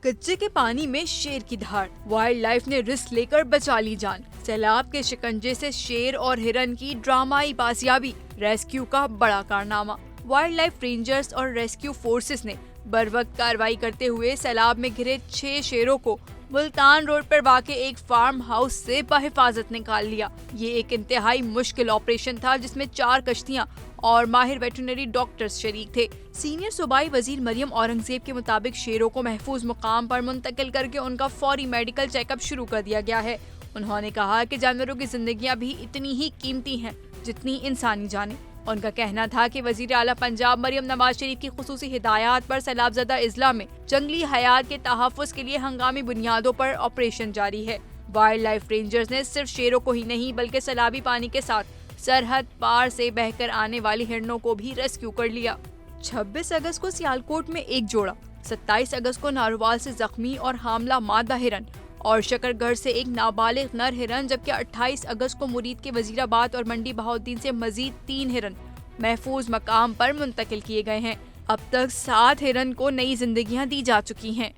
کچے کے پانی میں شیر کی دھاڑ، وائلڈ لائف نے رسک لے کر بچا لی جان۔ سیلاب کے شکنجے سے شیر اور ہرن کی ڈرامائی بازیابی، ریسکیو کا بڑا کارنامہ۔ وائلڈ لائف رینجرز اور ریسکیو فورسز نے بروقت کارروائی کرتے ہوئے سیلاب میں گھرے 6 شیروں کو ملتان روڈ پر واقع ایک فارم ہاؤس سے بحفاظت نکال لیا۔ یہ ایک انتہائی مشکل آپریشن تھا جس میں 4 کشتیاں اور ماہر ویٹرنری ڈاکٹرز شریک تھے۔ سینئر صوبائی وزیر مریم اورنگزیب کے مطابق شیروں کو محفوظ مقام پر منتقل کر کے ان کا فوری میڈیکل چیک اپ شروع کر دیا گیا ہے۔ انہوں نے کہا کہ جانوروں کی زندگیاں بھی اتنی ہی قیمتی ہیں جتنی انسانی جانیں۔ ان کا کہنا تھا کہ وزیر اعلیٰ پنجاب مریم نواز شریف کی خصوصی ہدایات پر سیلاب زدہ اضلاع میں جنگلی حیات کے تحفظ کے لیے ہنگامی بنیادوں پر آپریشن جاری ہے۔ وائلڈ لائف رینجرز نے صرف شیروں کو ہی نہیں بلکہ سیلابی پانی کے ساتھ سرحد پار سے بہہ کر آنے والی ہرنوں کو بھی ریسکیو کر لیا۔ 26 اگست کو سیالکوٹ میں ایک جوڑا، 27 اگست کو ناروال سے زخمی اور حاملہ مادہ ہرن اور شکر گڑھ سے ایک نابالغ نر ہرن، جبکہ 28 اگست کو مرید کے وزیر آباد اور منڈی بہاؤالدین سے مزید 3 ہرن محفوظ مقام پر منتقل کیے گئے ہیں۔ اب تک 7 ہرن کو نئی زندگیاں دی جا چکی ہیں۔